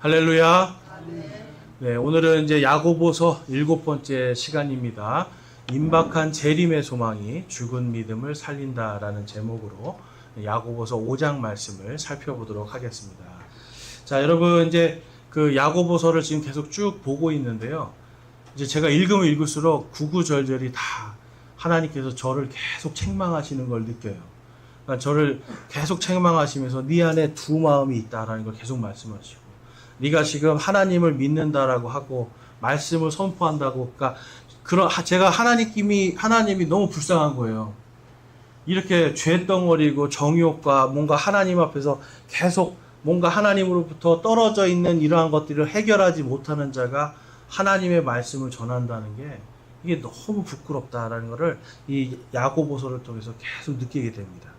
할렐루야. 네, 오늘은 이제 야고보서 7번째 시간입니다. 임박한 재림의 소망이 죽은 믿음을 살린다라는 제목으로 야고보서 5장 말씀을 살펴보도록 하겠습니다. 자, 여러분 이제 그 야고보서를 지금 계속 쭉 보고 있는데요. 이제 제가 읽으면 읽을수록 구구절절이 다 하나님께서 저를 계속 책망하시는 걸 느껴요. 그러니까 저를 계속 책망하시면서 네 안에 두 마음이 있다라는 걸 계속 말씀하시고, 네가 지금 하나님을 믿는다라고 하고 말씀을 선포한다고, 그러니까 제가 하나님이 너무 불쌍한 거예요. 이렇게 죄덩어리고 정욕과 뭔가 하나님 앞에서 계속 뭔가 하나님으로부터 떨어져 있는 이러한 것들을 해결하지 못하는 자가 하나님의 말씀을 전한다는 게 이게 너무 부끄럽다라는 것을 이 야고보서를 통해서 계속 느끼게 됩니다.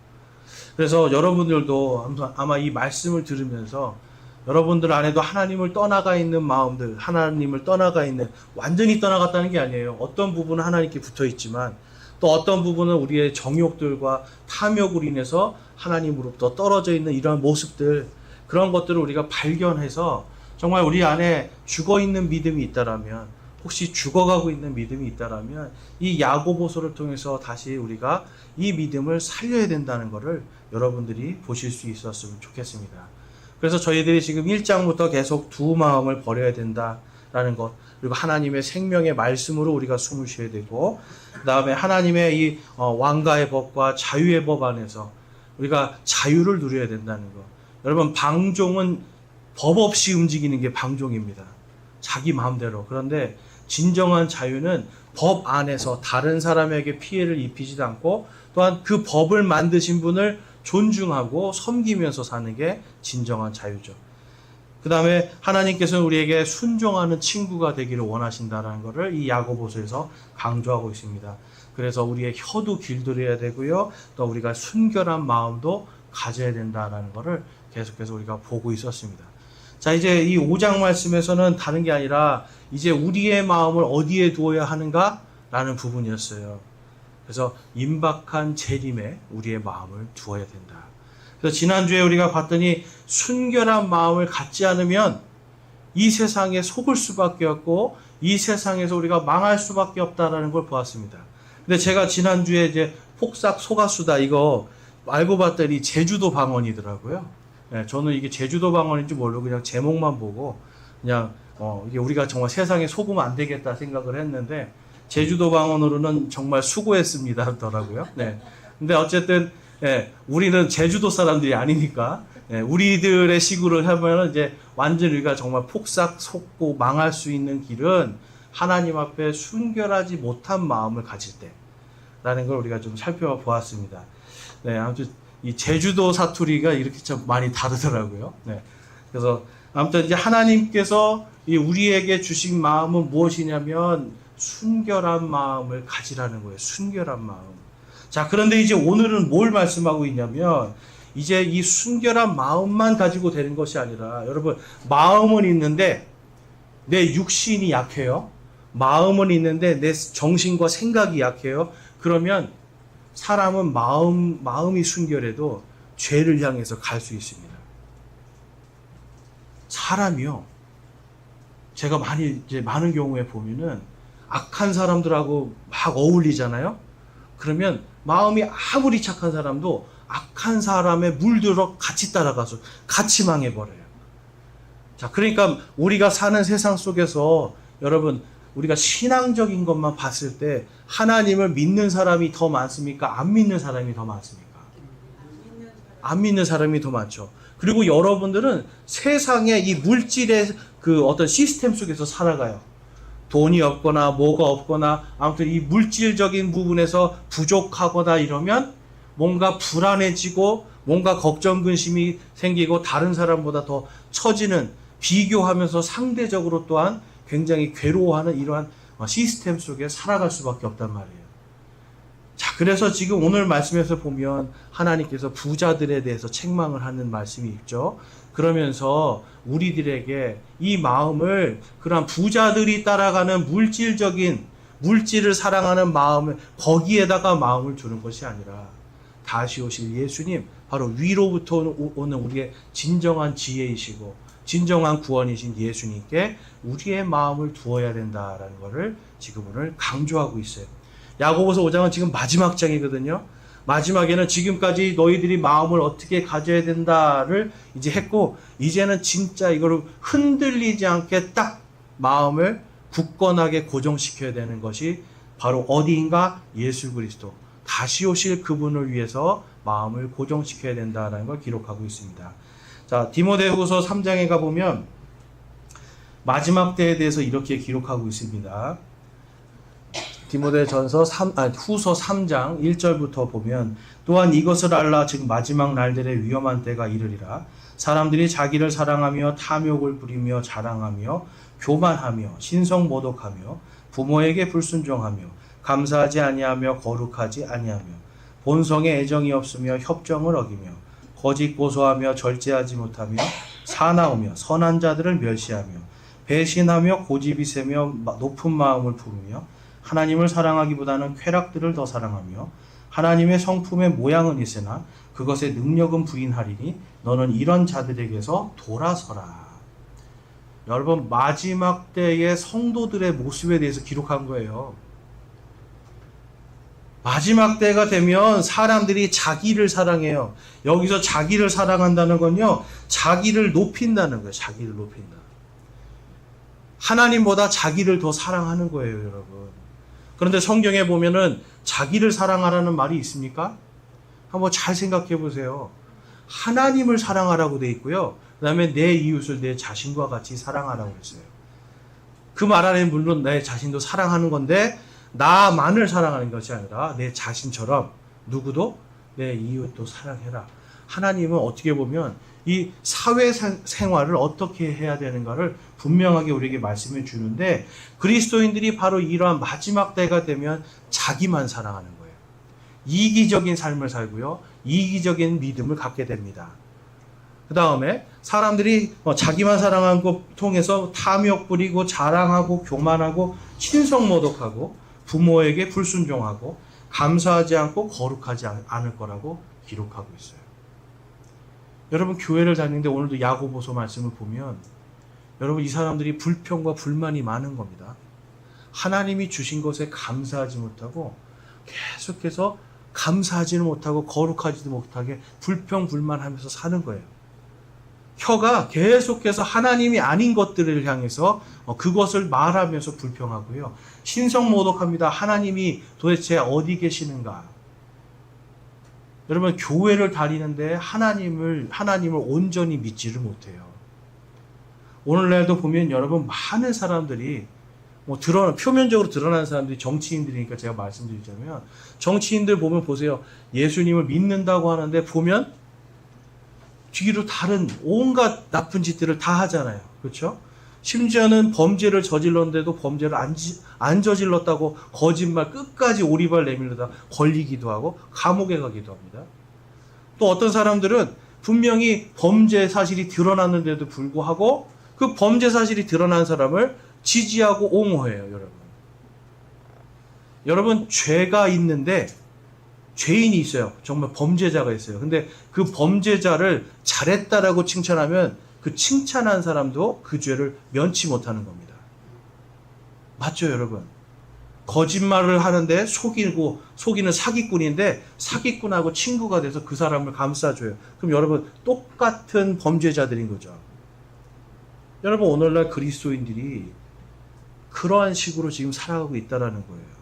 그래서 여러분들도 아마 이 말씀을 들으면서 여러분들 안에도 하나님을 떠나가 있는 마음들, 하나님을 떠나가 있는, 완전히 떠나갔다는 게 아니에요. 어떤 부분은 하나님께 붙어 있지만 또 어떤 부분은 우리의 정욕들과 탐욕으로 인해서 하나님으로부터 떨어져 있는 이러한 모습들, 그런 것들을 우리가 발견해서 정말 우리 안에 죽어 있는 믿음이 있다라면, 혹시 죽어가고 있는 믿음이 있다라면 이 야고보서를 통해서 다시 우리가 이 믿음을 살려야 된다는 것을 여러분들이 보실 수 있었으면 좋겠습니다. 그래서 저희들이 지금 1장부터 계속 두 마음을 버려야 된다라는 것, 그리고 하나님의 생명의 말씀으로 우리가 숨을 쉬어야 되고, 그 다음에 하나님의 이 왕가의 법과 자유의 법 안에서 우리가 자유를 누려야 된다는 것. 여러분, 방종은 법 없이 움직이는 게 방종입니다. 자기 마음대로. 그런데 진정한 자유는 법 안에서 다른 사람에게 피해를 입히지도 않고, 또한 그 법을 만드신 분을 존중하고 섬기면서 사는 게 진정한 자유죠. 그 다음에 하나님께서는 우리에게 순종하는 친구가 되기를 원하신다는 것을 이 야고보서에서 강조하고 있습니다. 그래서 우리의 혀도 길들여야 되고요, 또 우리가 순결한 마음도 가져야 된다는 것을 계속해서 우리가 보고 있었습니다. 자, 이제 이 5장 말씀에서는 다른 게 아니라 이제 우리의 마음을 어디에 두어야 하는가라는 부분이었어요. 그래서 임박한 재림에 우리의 마음을 두어야 된다. 그래서 지난주에 우리가 봤더니 순결한 마음을 갖지 않으면 이 세상에 속을 수밖에 없고 이 세상에서 우리가 망할 수밖에 없다라는 걸 보았습니다. 근데 제가 지난주에 이제 폭삭 속았수다 이거 알고 봤더니 제주도 방언이더라고요. 네, 저는 이게 제주도 방언인지 모르고 그냥 제목만 보고 그냥 이게 우리가 정말 세상에 속으면 안 되겠다 생각을 했는데, 제주도 방언으로는 정말 수고했습니다 하더라고요. 네. 근데 어쨌든 우리는 제주도 사람들이 아니니까 우리들의 식으로 하면 이제 완전 우리가 정말 폭삭 속고 망할 수 있는 길은 하나님 앞에 순결하지 못한 마음을 가질 때라는 걸 우리가 좀 살펴보았습니다. 네, 아무튼 이 제주도 사투리가 이렇게 참 많이 다르더라고요. 네. 그래서 아무튼 이제 하나님께서 이 우리에게 주신 마음은 무엇이냐면 순결한 마음을 가지라는 거예요. 순결한 마음. 자, 그런데 이제 오늘은 뭘 말씀하고 있냐면, 이제 이 순결한 마음만 가지고 되는 것이 아니라, 여러분, 마음은 있는데 내 육신이 약해요. 마음은 있는데 내 정신과 생각이 약해요. 그러면 사람은 마음이 순결해도 죄를 향해서 갈 수 있습니다. 사람이요, 제가 많은 경우에 보면은 악한 사람들하고 막 어울리잖아요. 그러면 마음이 아무리 착한 사람도 악한 사람에 물들어 같이 따라가서 같이 망해버려요. 자, 그러니까 우리가 사는 세상 속에서 여러분, 우리가 신앙적인 것만 봤을 때 하나님을 믿는 사람이 더 많습니까? 안 믿는 사람이 더 많습니까? 안 믿는 사람이 더 많죠. 그리고 여러분들은 세상의 이 물질의 그 어떤 시스템 속에서 살아가요. 돈이 없거나 뭐가 없거나 아무튼 이 물질적인 부분에서 부족하거나 이러면 뭔가 불안해지고 뭔가 걱정 근심이 생기고 다른 사람보다 더 처지는, 비교하면서 상대적으로 또한 굉장히 괴로워하는 이러한 시스템 속에 살아갈 수밖에 없단 말이에요. 자, 그래서 지금 오늘 말씀에서 보면 하나님께서 부자들에 대해서 책망을 하는 말씀이 있죠. 그러면서 우리들에게 이 마음을 그런 부자들이 따라가는 물질을 사랑하는 마음을, 거기에다가 마음을 두는 것이 아니라 다시 오실 예수님, 바로 위로부터 오는 우리의 진정한 지혜이시고 진정한 구원이신 예수님께 우리의 마음을 두어야 된다라는 것을 지금 오늘 강조하고 있어요. 야고보서 5장은 지금 마지막 장이거든요. 마지막에는 지금까지 너희들이 마음을 어떻게 가져야 된다를 이제 했고, 이제는 진짜 이거를 흔들리지 않게 딱 마음을 굳건하게 고정시켜야 되는 것이 바로 어디인가? 예수 그리스도. 다시 오실 그분을 위해서 마음을 고정시켜야 된다는 걸 기록하고 있습니다. 자, 디모데후서 3장에 가보면 마지막 때에 대해서 이렇게 기록하고 있습니다. 디모데전서 후서 3장 1절부터 보면, 또한 이것을 알라. 즉 마지막 날들의 위험한 때가 이르리라. 사람들이 자기를 사랑하며 탐욕을 부리며 자랑하며 교만하며 신성모독하며 부모에게 불순종하며 감사하지 아니하며 거룩하지 아니하며 본성에 애정이 없으며 협정을 어기며 거짓 고소하며 절제하지 못하며 사나우며 선한 자들을 멸시하며 배신하며 고집이 세며 높은 마음을 부르며 하나님을 사랑하기보다는 쾌락들을 더 사랑하며 하나님의 성품의 모양은 있으나 그것의 능력은 부인하리니 너는 이런 자들에게서 돌아서라. 여러분, 마지막 때의 성도들의 모습에 대해서 기록한 거예요. 마지막 때가 되면 사람들이 자기를 사랑해요. 여기서 자기를 사랑한다는 건요, 자기를 높인다는 거예요. 자기를 높인다. 하나님보다 자기를 더 사랑하는 거예요, 여러분. 그런데 성경에 보면은 자기를 사랑하라는 말이 있습니까? 한번 잘 생각해 보세요. 하나님을 사랑하라고 돼 있고요. 그 다음에 내 이웃을 내 자신과 같이 사랑하라고 했어요. 그 말 안에 물론 내 자신도 사랑하는 건데, 나만을 사랑하는 것이 아니라 내 자신처럼 누구도 내 이웃도 사랑해라. 하나님은 어떻게 보면 이 사회생활을 어떻게 해야 되는가를 분명하게 우리에게 말씀해 주는데, 그리스도인들이 바로 이러한 마지막 때가 되면 자기만 사랑하는 거예요. 이기적인 삶을 살고요, 이기적인 믿음을 갖게 됩니다. 그 다음에 사람들이 자기만 사랑하는 것 통해서 탐욕 부리고 자랑하고 교만하고 신성모독하고 부모에게 불순종하고 감사하지 않고 거룩하지 않을 거라고 기록하고 있어요. 여러분, 교회를 다니는데 오늘도 야고보서 말씀을 보면 여러분, 이 사람들이 불평과 불만이 많은 겁니다. 하나님이 주신 것에 감사하지 못하고 계속해서 감사하지는 못하고 거룩하지도 못하게 불평불만하면서 사는 거예요. 혀가 계속해서 하나님이 아닌 것들을 향해서 그것을 말하면서 불평하고요. 신성모독합니다. 하나님이 도대체 어디 계시는가? 여러분, 교회를 다니는데 하나님을 온전히 믿지를 못해요. 오늘날도 보면 여러분, 많은 사람들이 표면적으로 드러나는 사람들이 정치인들이니까 제가 말씀드리자면, 정치인들 보면 보세요. 예수님을 믿는다고 하는데 보면 뒤로 다른 온갖 나쁜 짓들을 다 하잖아요. 그렇죠? 심지어는 범죄를 저질렀는데도 범죄를 안 저질렀다고 거짓말 끝까지 오리발 내밀려다 걸리기도 하고 감옥에 가기도 합니다. 또 어떤 사람들은 분명히 범죄 사실이 드러났는데도 불구하고 그 범죄 사실이 드러난 사람을 지지하고 옹호해요, 여러분. 여러분, 죄가 있는데 죄인이 있어요. 정말 범죄자가 있어요. 근데 그 범죄자를 잘했다라고 칭찬하면 그 칭찬한 사람도 그 죄를 면치 못하는 겁니다. 맞죠, 여러분? 거짓말을 하는데 속이는 사기꾼인데 사기꾼하고 친구가 돼서 그 사람을 감싸줘요. 그럼 여러분, 똑같은 범죄자들인 거죠. 여러분, 오늘날 그리스도인들이 그러한 식으로 지금 살아가고 있다라는 거예요.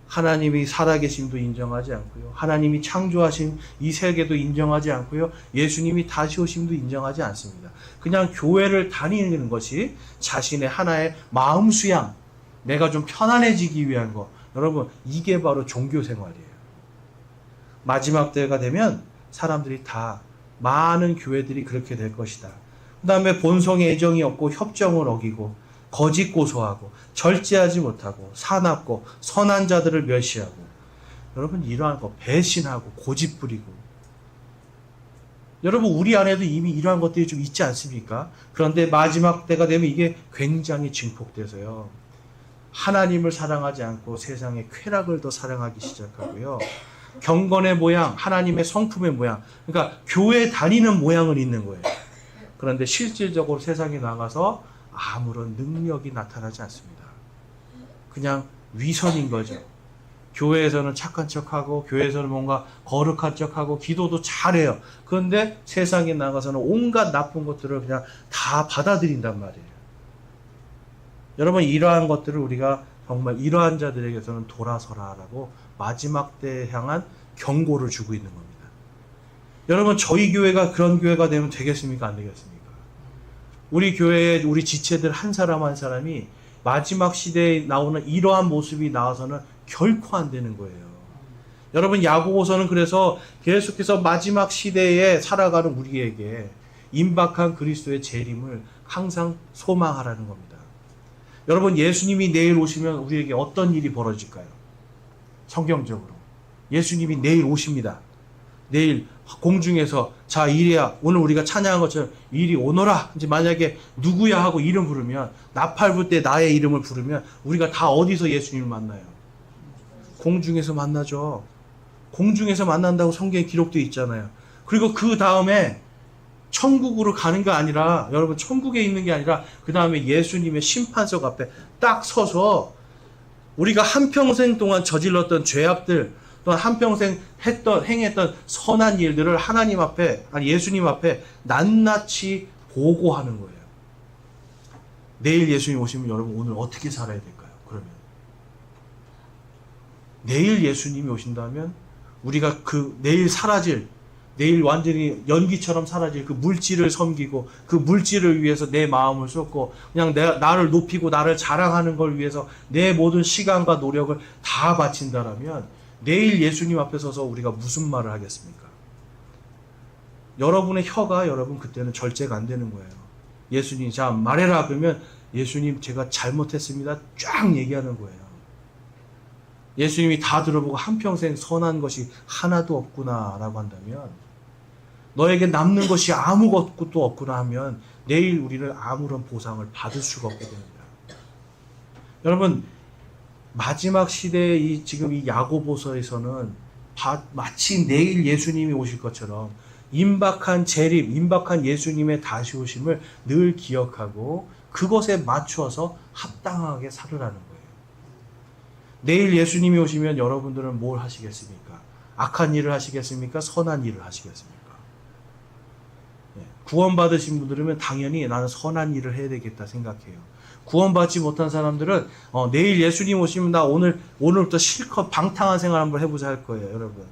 하나님이 살아계심도 인정하지 않고요. 하나님이 창조하신 이 세계도 인정하지 않고요. 예수님이 다시 오심도 인정하지 않습니다. 그냥 교회를 다니는 것이 자신의 하나의 마음 수양, 내가 좀 편안해지기 위한 거. 여러분, 이게 바로 종교 생활이에요. 마지막 때가 되면 사람들이 다, 많은 교회들이 그렇게 될 것이다. 그 다음에 본성에 애정이 없고 협정을 어기고 거짓 고소하고 절제하지 못하고 사납고 선한 자들을 멸시하고, 여러분, 이러한 거 배신하고 고집 부리고, 여러분, 우리 안에도 이미 이러한 것들이 좀 있지 않습니까? 그런데 마지막 때가 되면 이게 굉장히 증폭돼서요, 하나님을 사랑하지 않고 세상의 쾌락을 더 사랑하기 시작하고요, 경건의 모양, 하나님의 성품의 모양, 그러니까 교회 다니는 모양은 있는 거예요. 그런데 실질적으로 세상에 나가서 아무런 능력이 나타나지 않습니다. 그냥 위선인 거죠. 교회에서는 착한 척하고 교회에서는 뭔가 거룩한 척하고 기도도 잘해요. 그런데 세상에 나가서는 온갖 나쁜 것들을 그냥 다 받아들인단 말이에요. 여러분, 이러한 것들을 우리가 정말 이러한 자들에게서는 돌아서라라고 마지막 때에 향한 경고를 주고 있는 겁니다. 여러분, 저희 교회가 그런 교회가 되면 되겠습니까? 안 되겠습니까? 우리 교회에 우리 지체들 한 사람 한 사람이 마지막 시대에 나오는 이러한 모습이 나와서는 결코 안 되는 거예요. 여러분, 야고보서는 그래서 계속해서 마지막 시대에 살아가는 우리에게 임박한 그리스도의 재림을 항상 소망하라는 겁니다. 여러분, 예수님이 내일 오시면 우리에게 어떤 일이 벌어질까요? 성경적으로 예수님이 내일 오십니다. 내일 공중에서 자 이리야, 오늘 우리가 찬양한 것처럼 이리 오너라. 이제 만약에 누구야 하고 이름 부르면, 나팔 불 때 나의 이름을 부르면 우리가 다 어디서 예수님을 만나요? 공중에서 만나죠. 공중에서 만난다고 성경에 기록되어 있잖아요. 그리고 그 다음에 천국으로 가는 게 아니라, 여러분, 천국에 있는 게 아니라 그 다음에 예수님의 심판석 앞에 딱 서서 우리가 한평생 동안 저질렀던 죄악들, 또한 한평생 행했던 선한 일들을 하나님 앞에, 아니 예수님 앞에 낱낱이 보고하는 거예요. 내일 예수님 오시면 여러분 오늘 어떻게 살아야 될까요? 그러면 내일 예수님이 오신다면 우리가 그 내일 사라질, 내일 완전히 연기처럼 사라질 그 물질을 섬기고 그 물질을 위해서 내 마음을 쏟고 그냥 나를 높이고 나를 자랑하는 걸 위해서 내 모든 시간과 노력을 다 바친다라면 내일 예수님 앞에 서서 우리가 무슨 말을 하겠습니까? 여러분의 혀가 여러분 그때는 절제가 안 되는 거예요. 예수님 자 말해라 그러면 예수님 제가 잘못했습니다 쫙 얘기하는 거예요. 예수님이 다 들어보고 한평생 선한 것이 하나도 없구나 라고 한다면, 너에게 남는 것이 아무것도 없구나 하면 내일 우리는 아무런 보상을 받을 수가 없게 됩니다. 여러분, 마지막 시대의 지금 이 야고보서에서는 마치 내일 예수님이 오실 것처럼 임박한 재림, 임박한 예수님의 다시 오심을 늘 기억하고 그것에 맞춰서 합당하게 살으라는 거예요. 내일 예수님이 오시면 여러분들은 뭘 하시겠습니까? 악한 일을 하시겠습니까? 선한 일을 하시겠습니까? 구원받으신 분들은 당연히 나는 선한 일을 해야 되겠다 생각해요. 구원받지 못한 사람들은 내일 예수님 오시면 나 오늘부터 실컷 방탕한 생활 한번 해보자 할 거예요. 여러분,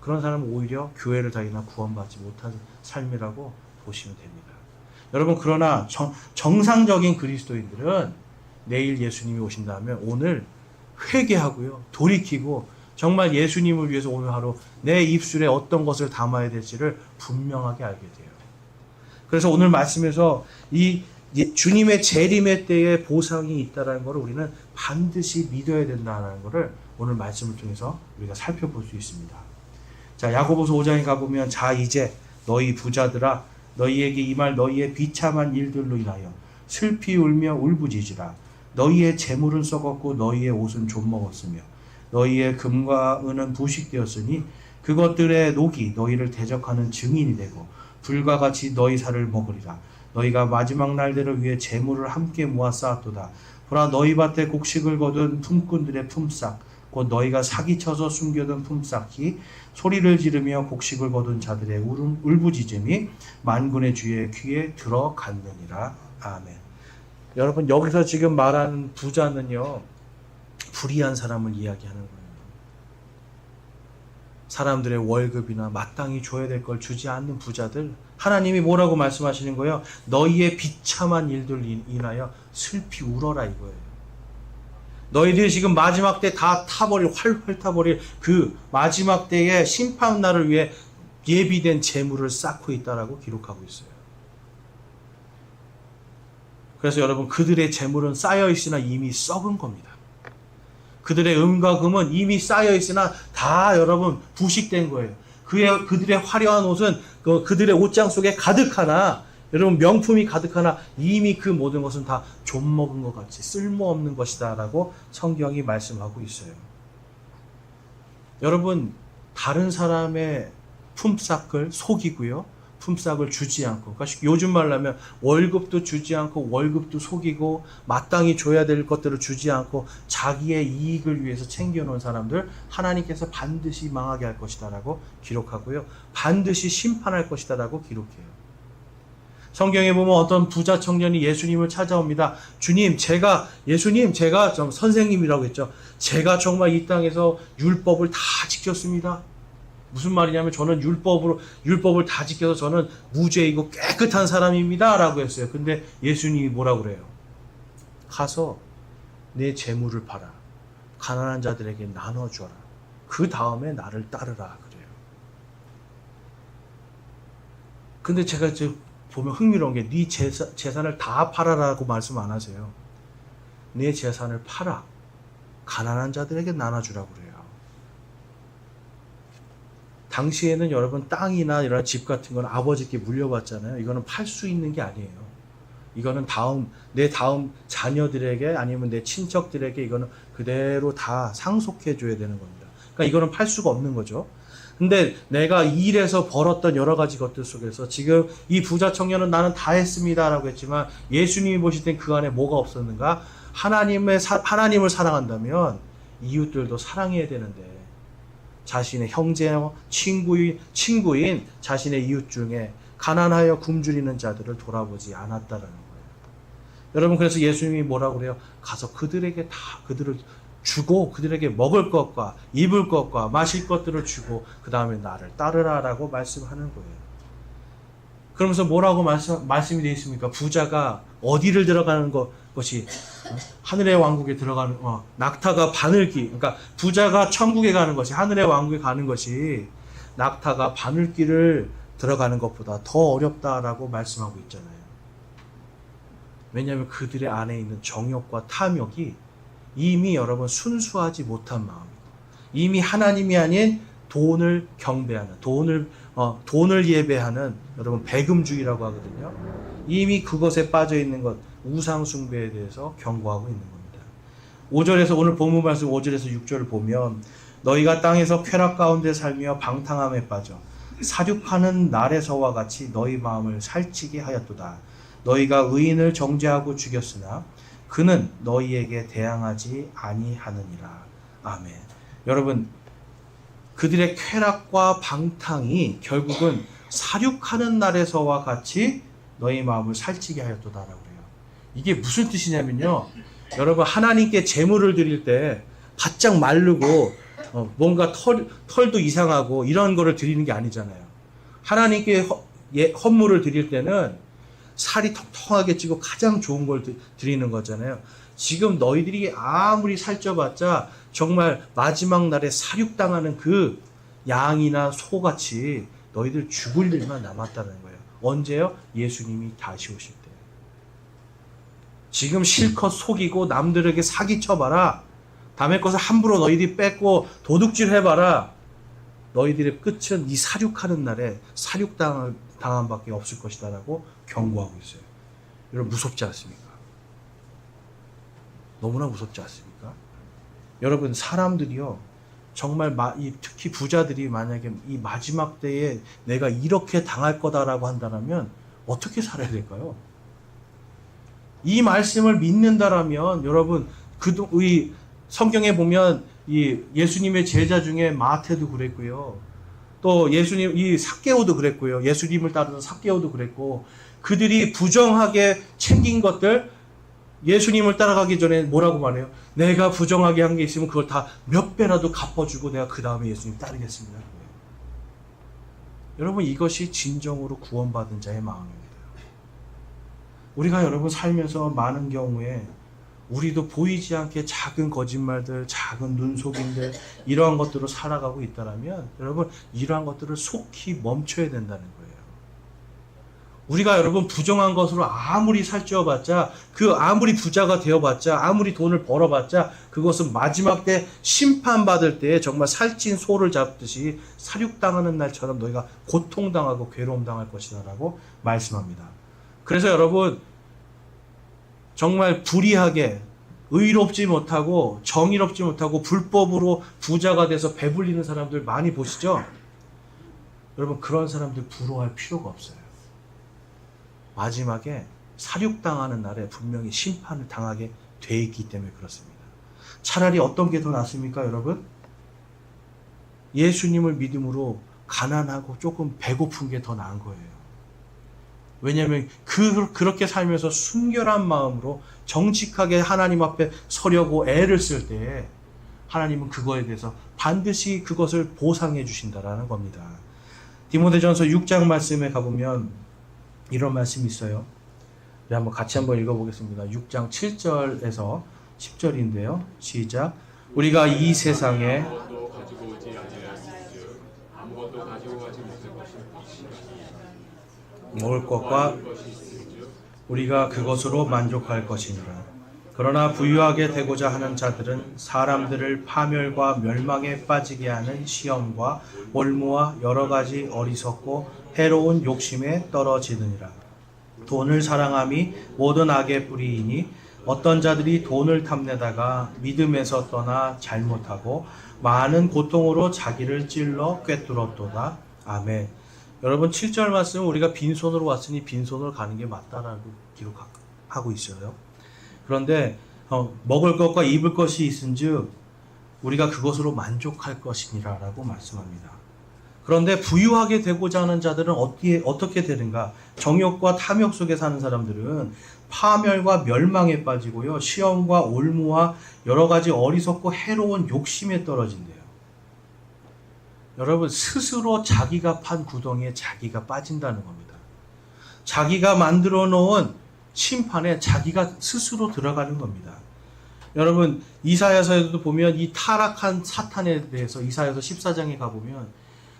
그런 사람은 오히려 교회를 다니나 구원받지 못한 삶이라고 보시면 됩니다. 여러분, 그러나 정상적인 그리스도인들은 내일 예수님이 오신다면 오늘 회개하고요, 돌이키고 정말 예수님을 위해서 오늘 하루 내 입술에 어떤 것을 담아야 될지를 분명하게 알게 돼요. 그래서 오늘 말씀에서 이 주님의 재림의 때에 보상이 있다는 것을 우리는 반드시 믿어야 된다는 것을 오늘 말씀을 통해서 우리가 살펴볼 수 있습니다. 자, 야고보서 5장에 가보면 자 이제 너희 부자들아 너희에게 임할 너희의 비참한 일들로 인하여 슬피 울며 울부짖으라. 너희의 재물은 썩었고 너희의 옷은 좀먹었으며 너희의 금과 은은 부식되었으니 그것들의 녹이 너희를 대적하는 증인이 되고 불과 같이 너희 살을 먹으리라. 너희가 마지막 날들을 위해 재물을 함께 모아 쌓았도다. 보라 너희 밭에 곡식을 거둔 품꾼들의 품삯 곧 너희가 사기쳐서 숨겨둔 품삯이 소리를 지르며 곡식을 거둔 자들의 울부짖음이 만군의 주의 귀에 들어갔느니라. 아멘. 여러분, 여기서 지금 말하는 부자는요, 불의한 사람을 이야기하는 거예요. 사람들의 월급이나 마땅히 줘야 될 걸 주지 않는 부자들, 하나님이 뭐라고 말씀하시는 거예요? 너희의 비참한 일들 인하여 슬피 울어라 이거예요. 너희들이 지금 마지막 때 다 활활 타버릴 그 마지막 때의 심판날을 위해 예비된 재물을 쌓고 있다라고 기록하고 있어요. 그래서 여러분, 그들의 재물은 쌓여있으나 이미 썩은 겁니다. 그들의 은과 금은 이미 쌓여있으나 다 여러분 부식된 거예요. 그들의 화려한 옷은 그들의 옷장 속에 가득하나, 여러분 명품이 가득하나 이미 그 모든 것은 다 좀먹은 것 같이 쓸모없는 것이다 라고 성경이 말씀하고 있어요. 여러분, 다른 사람의 품삯을 속이고요, 품삯을 주지 않고, 그러니까 요즘 말로 하면 월급도 주지 않고 월급도 속이고 마땅히 줘야 될 것들을 주지 않고 자기의 이익을 위해서 챙겨놓은 사람들 하나님께서 반드시 망하게 할 것이다 라고 기록하고요. 반드시 심판할 것이다 라고 기록해요. 성경에 보면 어떤 부자 청년이 예수님을 찾아옵니다. 주님, 예수님, 제가 좀 선생님이라고 했죠. 제가 정말 이 땅에서 율법을 다 지켰습니다. 무슨 말이냐면 저는 율법을 다 지켜서 저는 무죄이고 깨끗한 사람입니다 라고 했어요. 근데 예수님이 뭐라고 그래요? 가서 내 재물을 팔아 가난한 자들에게 나눠줘라. 그 다음에 나를 따르라 그래요. 근데 제가 보면 흥미로운 게 네 재산을 다 팔아라고 말씀 안 하세요. 내 재산을 팔아 가난한 자들에게 나눠주라고 그래요. 당시에는 여러분 땅이나 이런 집 같은 건 아버지께 물려받잖아요. 이거는 팔 수 있는 게 아니에요. 이거는 내 다음 자녀들에게 아니면 내 친척들에게 이거는 그대로 다 상속해 줘야 되는 겁니다. 그러니까 이거는 팔 수가 없는 거죠. 근데 내가 일해서 벌었던 여러 가지 것들 속에서 지금 이 부자 청년은 나는 다 했습니다 라고 했지만 예수님이 보실 땐 그 안에 뭐가 없었는가? 하나님을 사랑한다면 이웃들도 사랑해야 되는데 자신의 형제나 친구인 자신의 이웃 중에 가난하여 굶주리는 자들을 돌아보지 않았다라는 거예요. 여러분, 그래서 예수님이 뭐라고 그래요? 가서 그들에게 다 그들을 주고 그들에게 먹을 것과 입을 것과 마실 것들을 주고 그 다음에 나를 따르라라고 말씀하는 거예요. 그러면서 뭐라고 말씀이 되어 있습니까? 부자가 어디를 들어가는 것이 하늘의 왕국에 들어가는 낙타가 바늘기, 그러니까 부자가 천국에 가는 것이 하늘의 왕국에 가는 것이 낙타가 바늘길을 들어가는 것보다 더 어렵다라고 말씀하고 있잖아요. 왜냐하면 그들의 안에 있는 정욕과 탐욕이 이미 여러분 순수하지 못한 마음이고 이미 하나님이 아닌 돈을 경배하는 돈을 예배하는 여러분 배금주의라고 하거든요. 이미 그것에 빠져 있는 것 우상 숭배에 대해서 경고하고 있는 겁니다. 5절에서 오늘 본문 말씀 5절에서 6절을 보면 너희가 땅에서 쾌락 가운데 살며 방탕함에 빠져 사륙하는 날에서와 같이 너희 마음을 살찌게 하였도다. 너희가 의인을 정죄하고 죽였으나 그는 너희에게 대항하지 아니하느니라. 아멘. 여러분, 그들의 쾌락과 방탕이 결국은 사륙하는 날에서와 같이 너희 마음을 살찌게 하였도다라고 해요. 이게 무슨 뜻이냐면요. 여러분, 하나님께 제물을 드릴 때 바짝 마르고 뭔가 털도 이상하고 이런 거를 드리는 게 아니잖아요. 하나님께 헌물을 드릴 때는 살이 통통하게 찌고 가장 좋은 걸 드리는 거잖아요. 지금 너희들이 아무리 살쪄봤자 정말 마지막 날에 사육당하는 그 양이나 소같이 너희들 죽을 일만 남았다는 거예요. 언제요? 예수님이 다시 오실 때. 지금 실컷 속이고 남들에게 사기쳐봐라. 남의 것을 함부로 너희들이 뺏고 도둑질 해봐라. 너희들의 끝은 이 사륙하는 날에 사륙당한 밖에 없을 것이다 라고 경고하고 있어요. 여러분, 무섭지 않습니까? 너무나 무섭지 않습니까? 여러분, 사람들이요 정말 특히 부자들이 만약에 이 마지막 때에 내가 이렇게 당할 거다라고 한다면 어떻게 살아야 될까요? 이 말씀을 믿는다라면 여러분, 이 성경에 보면 이 예수님의 제자 중에 마태도 그랬고요. 또 이 삭개오도 그랬고요. 예수님을 따르는 삭개오도 그랬고, 그들이 부정하게 챙긴 것들 예수님을 따라가기 전에 뭐라고 말해요? 내가 부정하게 한 게 있으면 그걸 다 몇 배라도 갚아주고 내가 그 다음에 예수님 따르겠습니다. 여러분, 이것이 진정으로 구원받은 자의 마음입니다. 우리가 여러분 살면서 많은 경우에 우리도 보이지 않게 작은 거짓말들, 작은 눈속임들 이러한 것들로 살아가고 있다면 여러분, 이러한 것들을 속히 멈춰야 된다는 거예요. 우리가 여러분 부정한 것으로 아무리 살쪄봤자, 아무리 부자가 되어봤자, 아무리 돈을 벌어봤자 그것은 마지막 때 심판받을 때 정말 살찐 소를 잡듯이 사륙당하는 날처럼 너희가 고통당하고 괴로움당할 것이다 라고 말씀합니다. 그래서 여러분, 정말 불의하게 의롭지 못하고 정의롭지 못하고 불법으로 부자가 돼서 배불리는 사람들 많이 보시죠? 여러분, 그런 사람들 부러워할 필요가 없어요. 마지막에 사륙당하는 날에 분명히 심판을 당하게 돼 있기 때문에 그렇습니다. 차라리 어떤 게 더 낫습니까, 여러분? 예수님을 믿음으로 가난하고 조금 배고픈 게 더 나은 거예요. 왜냐하면 그렇게 살면서 순결한 마음으로 정직하게 하나님 앞에 서려고 애를 쓸 때 하나님은 그거에 대해서 반드시 그것을 보상해 주신다라는 겁니다. 디모데전서 6장 말씀에 가보면 이런 말씀이 있어요. 우리 같이 한번 읽어보겠습니다. 6장 7절에서 10절인데요. 시작. 우리가 이 세상에 아무것도 가지고 오지 아니하였은즉 아무것도 가지고 가지 못할 것이 먹을 것과 우리가 그것으로 만족할 것이니라. 그러나 부유하게 되고자 하는 자들은 사람들을 파멸과 멸망에 빠지게 하는 시험과 올무와 여러 가지 어리석고 해로운 욕심에 떨어지느니라. 돈을 사랑함이 모든 악의 뿌리이니 어떤 자들이 돈을 탐내다가 믿음에서 떠나 잘못하고 많은 고통으로 자기를 찔러 꿰뚫었도다. 아멘. 여러분, 7절 말씀, 우리가 빈손으로 왔으니 빈손으로 가는 게 맞다라고 기록하고 있어요. 그런데 먹을 것과 입을 것이 있은즉 우리가 그것으로 만족할 것이니라 라고 말씀합니다. 그런데 부유하게 되고자 하는 자들은 어떻게 되는가? 정욕과 탐욕 속에 사는 사람들은 파멸과 멸망에 빠지고요, 시험과 올무와 여러 가지 어리석고 해로운 욕심에 떨어진대요. 여러분, 스스로 자기가 판 구덩이에 자기가 빠진다는 겁니다. 자기가 만들어 놓은 심판에 자기가 스스로 들어가는 겁니다. 여러분, 이사야서에도 보면 이 타락한 사탄에 대해서 이사야서 14장에 가보면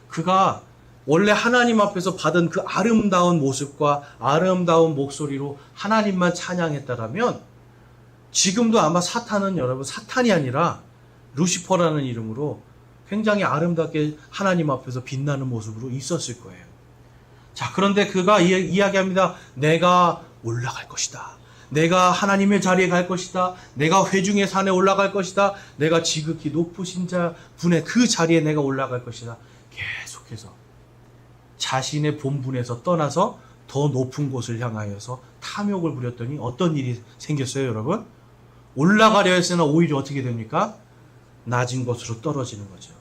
그가 원래 하나님 앞에서 받은 그 아름다운 모습과 아름다운 목소리로 하나님만 찬양했다라면 지금도 아마 사탄은 여러분 사탄이 아니라 루시퍼라는 이름으로 굉장히 아름답게 하나님 앞에서 빛나는 모습으로 있었을 거예요. 자, 그런데 그가 이야기합니다. 내가 올라갈 것이다. 내가 하나님의 자리에 갈 것이다. 내가 회중의 산에 올라갈 것이다. 내가 지극히 높으신 분의 그 자리에 내가 올라갈 것이다. 계속해서 자신의 본분에서 떠나서 더 높은 곳을 향하여서 탐욕을 부렸더니 어떤 일이 생겼어요, 여러분? 올라가려 했으나 오히려 어떻게 됩니까? 낮은 곳으로 떨어지는 거죠.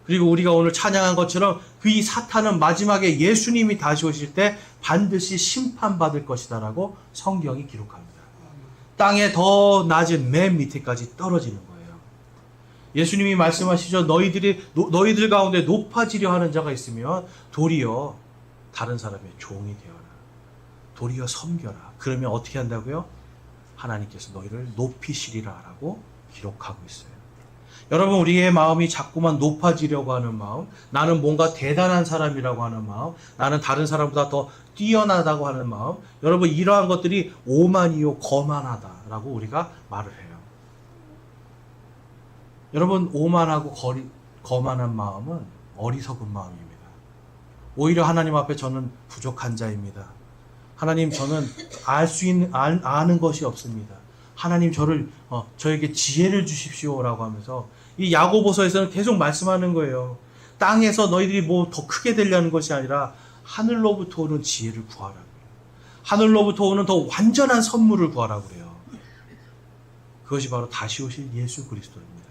그리고 우리가 오늘 찬양한 것처럼 그 이 사탄은 마지막에 예수님이 다시 오실 때 반드시 심판받을 것이다 라고 성경이 기록합니다. 땅에 더 낮은 맨 밑에까지 떨어지는 거예요. 예수님이 말씀하시죠. 너희들 가운데 높아지려 하는 자가 있으면 도리어 다른 사람의 종이 되어라. 도리어 섬겨라. 그러면 어떻게 한다고요? 하나님께서 너희를 높이시리라 라고 기록하고 있어요. 여러분, 우리의 마음이 자꾸만 높아지려고 하는 마음, 나는 뭔가 대단한 사람이라고 하는 마음, 나는 다른 사람보다 더 뛰어나다고 하는 마음, 여러분, 이러한 것들이 오만이요 거만하다라고 우리가 말을 해요. 여러분, 오만하고 거만한 마음은 어리석은 마음입니다. 오히려 하나님 앞에 저는 부족한 자입니다. 하나님, 저는 아는 것이 없습니다. 하나님, 저에게 지혜를 주십시오라고 하면서 이 야고보서에서는 계속 말씀하는 거예요. 땅에서 너희들이 뭐 더 크게 되려는 것이 아니라 하늘로부터 오는 지혜를 구하라고 해요. 하늘로부터 오는 더 완전한 선물을 구하라고 그래요. 그것이 바로 다시 오실 예수 그리스도입니다.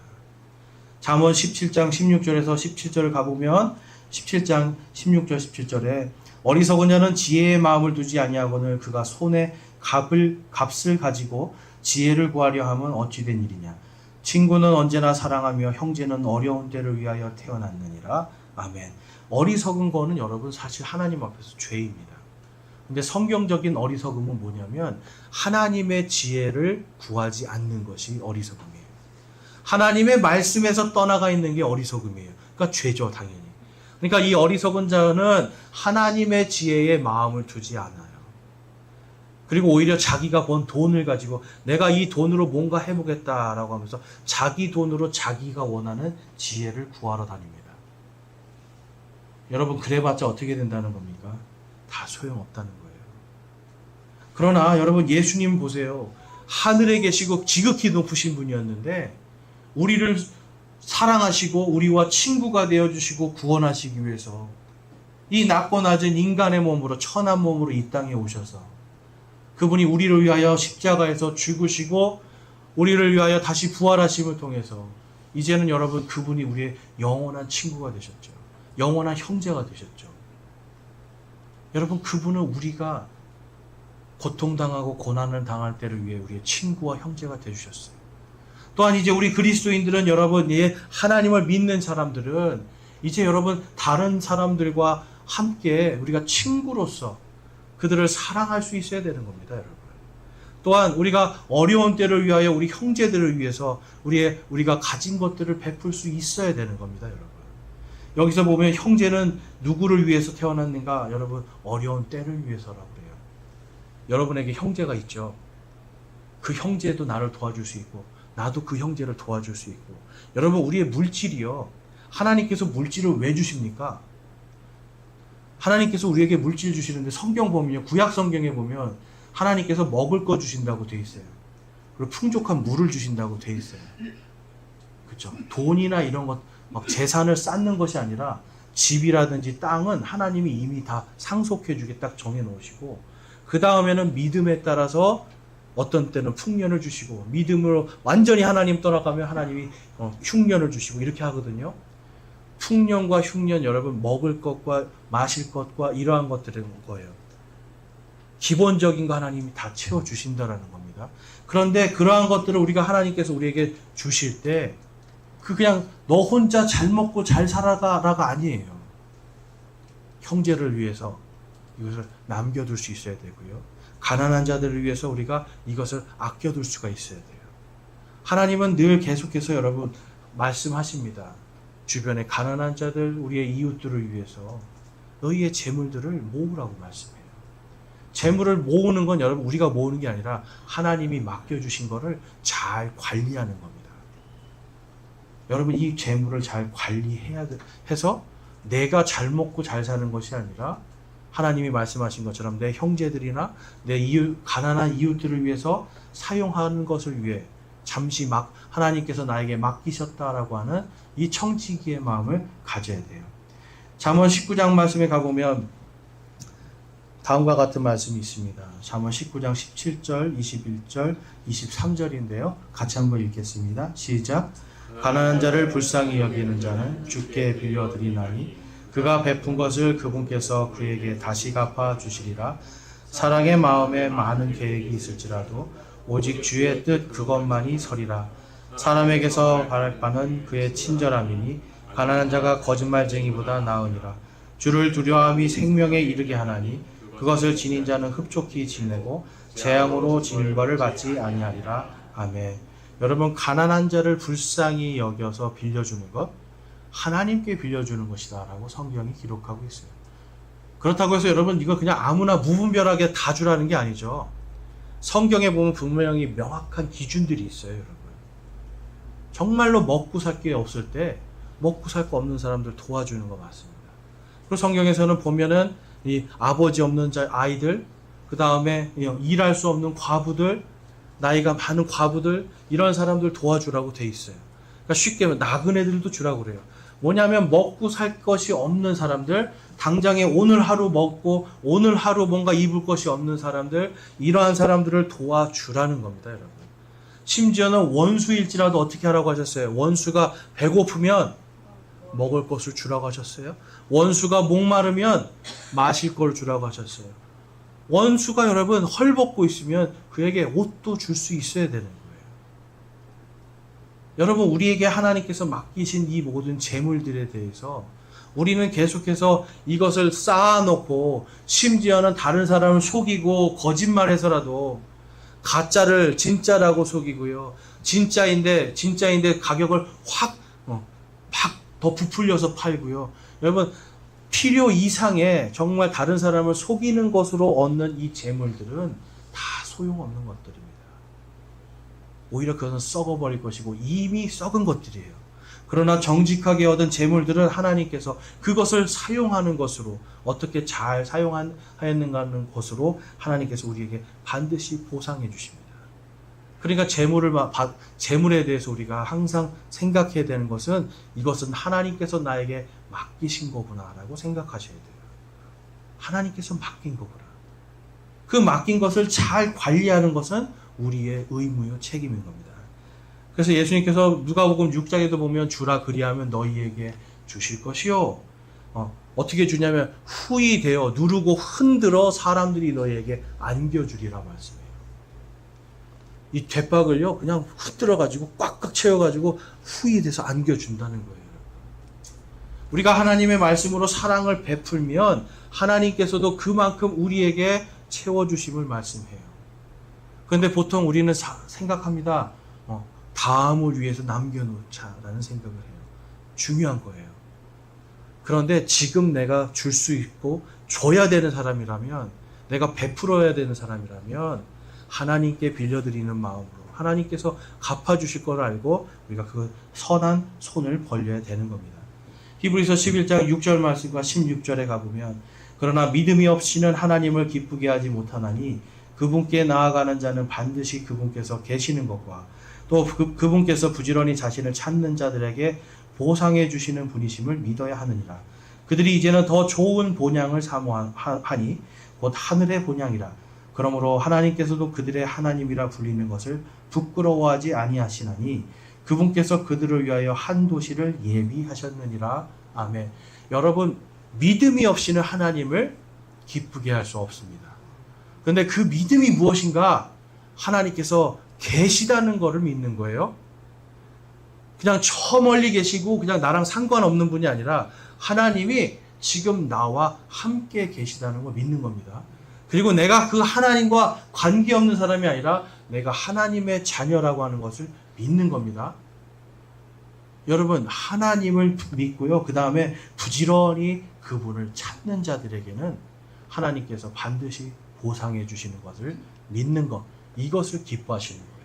잠언 17장 16절에서 17절을 가보면 17장 16절 17절에 어리석은 자는 지혜의 마음을 두지 아니하거늘 그가 손에 값을 가지고 지혜를 구하려 하면 어찌 된 일이냐. 친구는 언제나 사랑하며 형제는 어려운 때를 위하여 태어났느니라. 아멘. 어리석은 거는 여러분 사실 하나님 앞에서 죄입니다. 근데 성경적인 어리석음은 뭐냐면 하나님의 지혜를 구하지 않는 것이 어리석음이에요. 하나님의 말씀에서 떠나가 있는 게 어리석음이에요. 그러니까 죄죠, 당연히. 그러니까 이 어리석은 자는 하나님의 지혜에 마음을 두지 않아요. 그리고 오히려 자기가 번 돈을 가지고 내가 이 돈으로 뭔가 해보겠다라고 하면서 자기 돈으로 자기가 원하는 지혜를 구하러 다닙니다. 여러분, 그래봤자 어떻게 된다는 겁니까? 다 소용없다는 거예요. 그러나 여러분, 예수님 보세요. 하늘에 계시고 지극히 높으신 분이었는데 우리를 사랑하시고 우리와 친구가 되어주시고 구원하시기 위해서 이 낮고 낮은 인간의 몸으로 천한 몸으로 이 땅에 오셔서 그분이 우리를 위하여 십자가에서 죽으시고 우리를 위하여 다시 부활하심을 통해서 이제는 여러분 그분이 우리의 영원한 친구가 되셨죠. 영원한 형제가 되셨죠. 여러분 그분은 우리가 고통당하고 고난을 당할 때를 위해 우리의 친구와 형제가 되주셨어요. 또한 이제 우리 그리스도인들은 여러분 하나님을 믿는 사람들은 이제 여러분 다른 사람들과 함께 우리가 친구로서 그들을 사랑할 수 있어야 되는 겁니다, 여러분. 또한 우리가 어려운 때를 위하여 우리 형제들을 위해서 우리가 가진 것들을 베풀 수 있어야 되는 겁니다, 여러분. 여기서 보면 형제는 누구를 위해서 태어났는가? 여러분 어려운 때를 위해서라고 그래요. 여러분에게 형제가 있죠. 그 형제도 나를 도와줄 수 있고 나도 그 형제를 도와줄 수 있고. 여러분 우리의 물질이요. 하나님께서 물질을 왜 주십니까? 하나님께서 우리에게 물질 주시는데 성경 보면요. 구약 성경에 보면 하나님께서 먹을 거 주신다고 돼 있어요. 그리고 풍족한 물을 주신다고 돼 있어요. 그렇죠? 돈이나 이런 것, 막 재산을 쌓는 것이 아니라 집이라든지 땅은 하나님이 이미 다 상속해 주게 딱 정해 놓으시고 그 다음에는 믿음에 따라서 어떤 때는 풍년을 주시고 믿음으로 완전히 하나님 떠나가면 하나님이 흉년을 주시고 이렇게 하거든요. 풍년과 흉년 여러분 먹을 것과 마실 것과 이러한 것들인 거예요. 기본적인 거 하나님이 다 채워주신다라는 겁니다. 그런데 그러한 것들을 우리가 하나님께서 우리에게 주실 때 그냥 너 혼자 잘 먹고 잘 살아가라가 아니에요. 형제를 위해서 이것을 남겨둘 수 있어야 되고요. 가난한 자들을 위해서 우리가 이것을 아껴둘 수가 있어야 돼요. 하나님은 늘 계속해서 여러분 말씀하십니다. 주변의 가난한 자들, 우리의 이웃들을 위해서 너희의 재물들을 모으라고 말씀해요. 재물을 모으는 건 여러분 우리가 모으는 게 아니라 하나님이 맡겨주신 거를 잘 관리하는 겁니다. 여러분 이 재물을 잘 관리해야 해서 내가 잘 먹고 잘 사는 것이 아니라 하나님이 말씀하신 것처럼 내 형제들이나 내 가난한 이웃들을 위해서 사용하는 것을 위해 잠시 하나님께서 나에게 맡기셨다라고 하는 이 청지기의 마음을 가져야 돼요. 잠언 19장 말씀에 가보면 다음과 같은 말씀이 있습니다. 잠언 19장 17절, 21절, 23절인데요. 같이 한번 읽겠습니다. 시작. 가난한 자를 불쌍히 여기는 자는 주께 빌려드리나니 그가 베푼 것을 그분께서 그에게 다시 갚아 주시리라. 사랑의 마음에 많은 계획이 있을지라도 오직 주의 뜻 그것만이 서리라. 사람에게서 바랄 바는 그의 친절함이니 가난한 자가 거짓말쟁이보다 나으니라. 주를 두려움이 생명에 이르게 하나니 그것을 지닌 자는 흡족히 지내고 재앙으로 징벌을 받지 아니하리라. 아멘. 여러분 가난한 자를 불쌍히 여겨서 빌려주는 것 하나님께 빌려주는 것이다 라고 성경이 기록하고 있어요. 그렇다고 해서 여러분 이거 그냥 아무나 무분별하게 다 주라는 게 아니죠. 성경에 보면 분명히 명확한 기준들이 있어요. 여러분 정말로 먹고 살 게 없을 때 먹고 살 거 없는 사람들 도와주는 거 맞습니다. 그리고 성경에서는 보면은 이 아버지 없는 아이들, 그 다음에 일할 수 없는 과부들, 나이가 많은 과부들 이런 사람들 도와주라고 돼 있어요. 그러니까 쉽게 말하면 나그네들도 주라고 그래요. 뭐냐면 먹고 살 것이 없는 사람들, 당장에 오늘 하루 먹고 오늘 하루 뭔가 입을 것이 없는 사람들, 이러한 사람들을 도와주라는 겁니다, 여러분. 심지어는 원수일지라도 어떻게 하라고 하셨어요? 원수가 배고프면 먹을 것을 주라고 하셨어요. 원수가 목마르면 마실 걸 주라고 하셨어요. 원수가 여러분 헐벗고 있으면 그에게 옷도 줄 수 있어야 되는 거예요. 여러분 우리에게 하나님께서 맡기신 이 모든 재물들에 대해서 우리는 계속해서 이것을 쌓아놓고 심지어는 다른 사람을 속이고 거짓말해서라도 가짜를 진짜라고 속이고요. 진짜인데 가격을 확 더 부풀려서 팔고요. 여러분 필요 이상의 정말 다른 사람을 속이는 것으로 얻는 이 재물들은 다 소용없는 것들입니다. 오히려 그것은 썩어버릴 것이고 이미 썩은 것들이에요. 그러나 정직하게 얻은 재물들은 하나님께서 그것을 사용하는 것으로 어떻게 잘 사용하였는가 하는 것으로 하나님께서 우리에게 반드시 보상해 주십니다. 그러니까 재물에 대해서 우리가 항상 생각해야 되는 것은 이것은 하나님께서 나에게 맡기신 거구나라고 생각하셔야 돼요. 하나님께서 맡긴 거구나. 그 맡긴 것을 잘 관리하는 것은 우리의 의무요 책임인 겁니다. 그래서 예수님께서 누가복음 6장에도 보면 주라 그리하면 너희에게 주실 것이요. 어떻게 주냐면 후히 되어 누르고 흔들어 사람들이 너희에게 안겨주리라 말씀해요. 이 대박을요 그냥 흔들어가지고 꽉꽉 채워가지고 후히 돼서 안겨준다는 거예요. 우리가 하나님의 말씀으로 사랑을 베풀면 하나님께서도 그만큼 우리에게 채워주심을 말씀해요. 그런데 보통 우리는 생각합니다. 다음을 위해서 남겨놓자라는 생각을 해요. 중요한 거예요. 그런데 지금 내가 줄 수 있고 줘야 되는 사람이라면, 내가 베풀어야 되는 사람이라면 하나님께 빌려드리는 마음으로 하나님께서 갚아주실 걸 알고 우리가 그 선한 손을 벌려야 되는 겁니다. 히브리서 11장 6절 말씀과 16절에 가보면 그러나 믿음이 없이는 하나님을 기쁘게 하지 못하나니 그분께 나아가는 자는 반드시 그분께서 계시는 것과 또 그분께서 부지런히 자신을 찾는 자들에게 보상해 주시는 분이심을 믿어야 하느니라. 그들이 이제는 더 좋은 본향을 사모하니 곧 하늘의 본향이라. 그러므로 하나님께서도 그들의 하나님이라 불리는 것을 부끄러워하지 아니하시나니 그분께서 그들을 위하여 한 도시를 예비하셨느니라. 아멘. 여러분, 믿음이 없이는 하나님을 기쁘게 할 수 없습니다. 그런데 그 믿음이 무엇인가? 하나님께서 계시다는 것을 믿는 거예요. 그냥 저 멀리 계시고 그냥 나랑 상관없는 분이 아니라 하나님이 지금 나와 함께 계시다는 걸 믿는 겁니다. 그리고 내가 그 하나님과 관계없는 사람이 아니라 내가 하나님의 자녀라고 하는 것을 믿는 겁니다. 여러분, 하나님을 믿고요. 그 다음에 부지런히 그분을 찾는 자들에게는 하나님께서 반드시 보상해 주시는 것을 믿는 것, 이것을 기뻐하시는 거예요.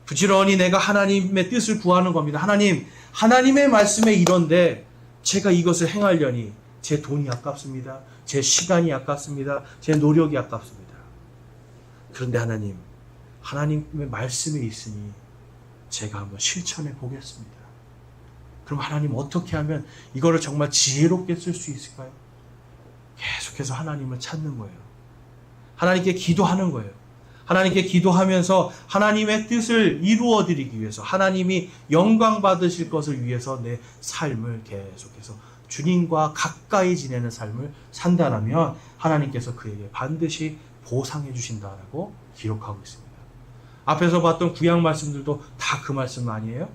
부지런히 내가 하나님의 뜻을 구하는 겁니다. 하나님, 하나님의 말씀에 이런데 제가 이것을 행하려니 제 돈이 아깝습니다. 제 시간이 아깝습니다. 제 노력이 아깝습니다. 그런데 하나님, 하나님의 말씀에 있으니 제가 한번 실천해 보겠습니다. 그럼 하나님 어떻게 하면 이거를 정말 지혜롭게 쓸 수 있을까요? 계속해서 하나님을 찾는 거예요. 하나님께 기도하는 거예요. 하나님께 기도하면서 하나님의 뜻을 이루어 드리기 위해서, 하나님이 영광 받으실 것을 위해서 내 삶을 계속해서 주님과 가까이 지내는 삶을 산다라면 하나님께서 그에게 반드시 보상해 주신다라고 기록하고 있습니다. 앞에서 봤던 구약 말씀들도 다 그 말씀 아니에요?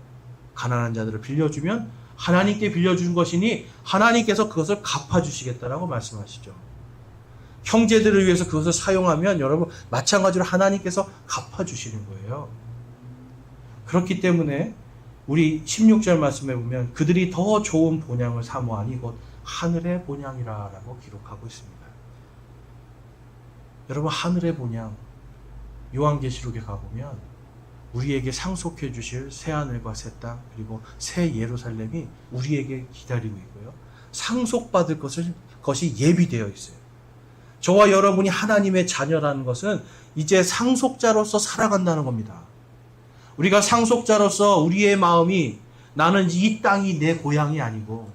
가난한 자들을 빌려주면 하나님께 빌려준 것이니 하나님께서 그것을 갚아주시겠다라고 말씀하시죠. 형제들을 위해서 그것을 사용하면 여러분 마찬가지로 하나님께서 갚아주시는 거예요. 그렇기 때문에 우리 16절 말씀에 보면 그들이 더 좋은 본향을 사모하니 곧 하늘의 본향이라고 기록하고 있습니다. 여러분, 하늘의 본향, 요한계시록에 가보면 우리에게 상속해 주실 새하늘과 새 땅 그리고 새 예루살렘이 우리에게 기다리고 있고요. 상속받을 것이 예비되어 있어요. 저와 여러분이 하나님의 자녀라는 것은 이제 상속자로서 살아간다는 겁니다. 우리가 상속자로서 우리의 마음이 나는 이 땅이 내 고향이 아니고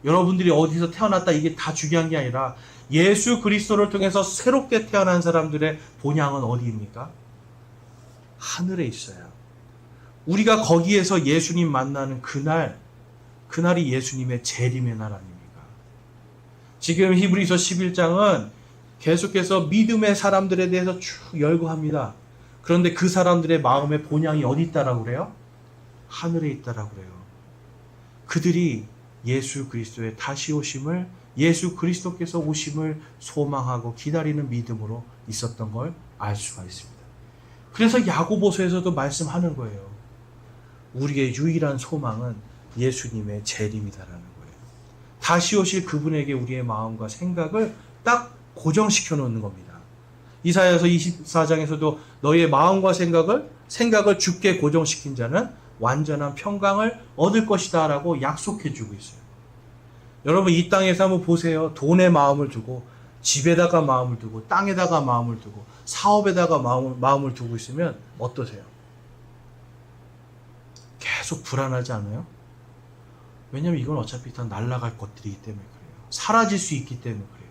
여러분들이 어디서 태어났다 이게 다 중요한 게 아니라 예수 그리스도를 통해서 새롭게 태어난 사람들의 본향은 어디입니까? 하늘에 있어요. 우리가 거기에서 예수님 만나는 그날이 예수님의 재림의 날 아닙니까? 지금 히브리서 11장은 계속해서 믿음의 사람들에 대해서 쭉 열거합니다. 그런데 그 사람들의 마음의 본향이 어디 있다라고 그래요? 하늘에 있다라고 그래요. 그들이 예수 그리스도의 다시 오심을, 예수 그리스도께서 오심을 소망하고 기다리는 믿음으로 있었던 걸 알 수가 있습니다. 그래서 야고보서에서도 말씀하는 거예요. 우리의 유일한 소망은 예수님의 재림이다라는 거예요. 다시 오실 그분에게 우리의 마음과 생각을 딱 고정시켜 놓는 겁니다. 이사야서 24장에서도 너희의 마음과 생각을 주께 고정시킨 자는 완전한 평강을 얻을 것이다 라고 약속해 주고 있어요. 여러분, 이 땅에서 한번 보세요. 돈에 마음을 두고, 집에다가 마음을 두고, 땅에다가 마음을 두고, 사업에다가 마음을 두고 있으면 어떠세요? 계속 불안하지 않아요? 왜냐하면 이건 어차피 다 날아갈 것들이기 때문에 그래요. 사라질 수 있기 때문에 그래요.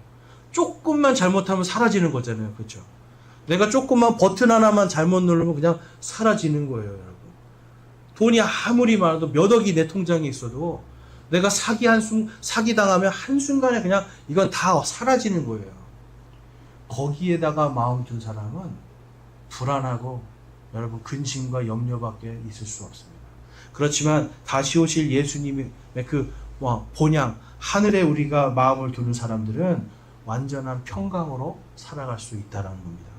조금만 잘못하면 사라지는 거잖아요. 그렇죠? 내가 조금만 버튼 하나만 잘못 누르면 그냥 사라지는 거예요, 여러분. 돈이 아무리 많아도 몇 억이 내 통장에 있어도 내가 사기 당하면 한순간에 그냥 이건 다 사라지는 거예요. 거기에다가 마음 둔 사람은 불안하고 여러분 근심과 염려밖에 있을 수 없습니다. 그렇지만 다시 오실 예수님의 그 본향 하늘에 우리가 마음을 두는 사람들은 완전한 평강으로 살아갈 수 있다는 겁니다.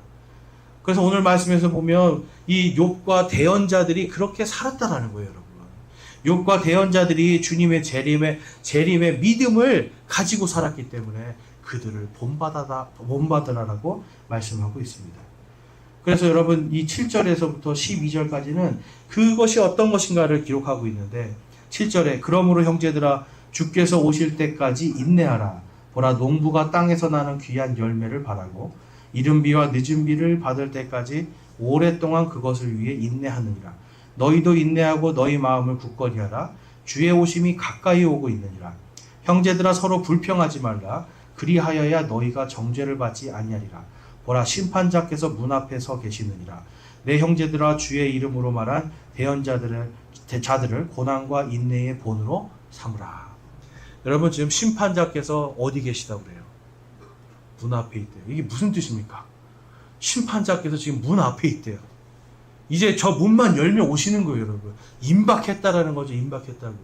그래서 오늘 말씀에서 보면 이 욥과 대언자들이 그렇게 살았다라는 거예요, 여러분. 욥과 대언자들이 주님의 재림의 믿음을 가지고 살았기 때문에 그들을 본받으라라고 말씀하고 있습니다. 그래서 여러분 이 7절에서부터 12절까지는 그것이 어떤 것인가를 기록하고 있는데 7절에 그러므로 형제들아 주께서 오실 때까지 인내하라. 보라 농부가 땅에서 나는 귀한 열매를 바라고 이른 비와 늦은 비를 받을 때까지 오랫동안 그것을 위해 인내하느니라. 너희도 인내하고 너희 마음을 굳건히 하라. 주의 오심이 가까이 오고 있느니라. 형제들아 서로 불평하지 말라. 그리하여야 너희가 정죄를 받지 아니하리라. 보라 심판자께서 문 앞에 서 계시느니라. 내 형제들아 주의 이름으로 말한 자들을 고난과 인내의 본으로 삼으라. 여러분 지금 심판자께서 어디 계시다고 그래요? 문 앞에 있대요. 이게 무슨 뜻입니까? 심판자께서 지금 문 앞에 있대요. 이제 저 문만 열면 오시는 거예요, 여러분. 임박했다라는 거죠. 임박했다고.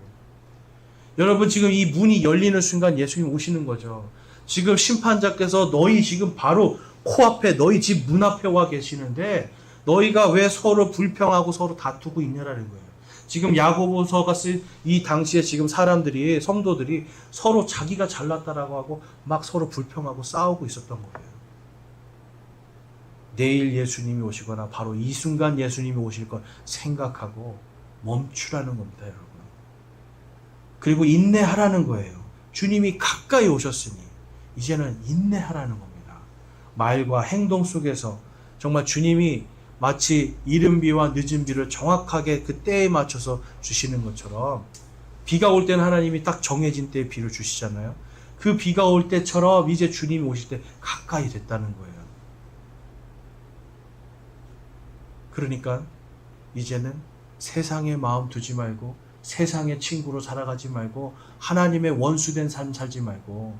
여러분 지금 이 문이 열리는 순간 예수님 오시는 거죠. 지금 심판자께서 너희 지금 바로 코앞에 너희 집 문 앞에 와 계시는데 너희가 왜 서로 불평하고 서로 다투고 있냐라는 거예요. 지금 야고보서가 쓴 이 당시에 지금 사람들이 성도들이 서로 자기가 잘났다라고 하고 막 서로 불평하고 싸우고 있었던 거예요. 내일 예수님이 오시거나 바로 이 순간 예수님이 오실 걸 생각하고 멈추라는 겁니다, 여러분. 그리고 인내하라는 거예요. 주님이 가까이 오셨으니 이제는 인내하라는 겁니다. 말과 행동 속에서 정말 주님이 마치 이른 비와 늦은 비를 정확하게 그 때에 맞춰서 주시는 것처럼 비가 올 때는 하나님이 딱 정해진 때에 비를 주시잖아요. 그 비가 올 때처럼 이제 주님이 오실 때 가까이 됐다는 거예요. 그러니까 이제는 세상에 마음 두지 말고 세상의 친구로 살아가지 말고 하나님의 원수된 삶 살지 말고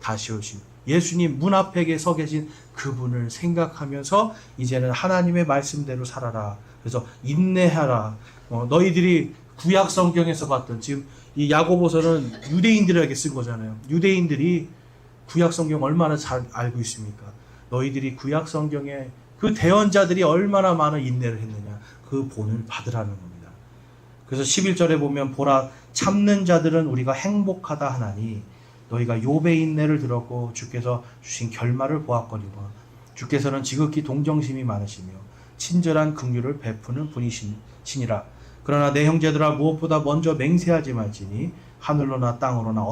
다시 오신 예수님 문 앞에 서 계신 그분을 생각하면서 이제는 하나님의 말씀대로 살아라. 그래서 인내하라. 너희들이 구약 성경에서 봤던 지금 이 야고보서는 유대인들에게 쓴 거잖아요. 유대인들이 구약 성경 얼마나 잘 알고 있습니까? 너희들이 구약 성경에 그 대언자들이 얼마나 많은 인내를 했느냐. 그 본을 받으라는 겁니다. 그래서 11절에 보면 보라 참는 자들은 우리가 행복하다 하나니 너희가 욥의 인내를 들었고 주께서 주신 결말을 보았거니와 주께서는 지극히 동정심이 많으시며 친절한 긍휼을 베푸는 분이시니라. 그러나 내 형제들아 무엇보다 먼저 맹세하지 말지니 하늘로나 땅으로나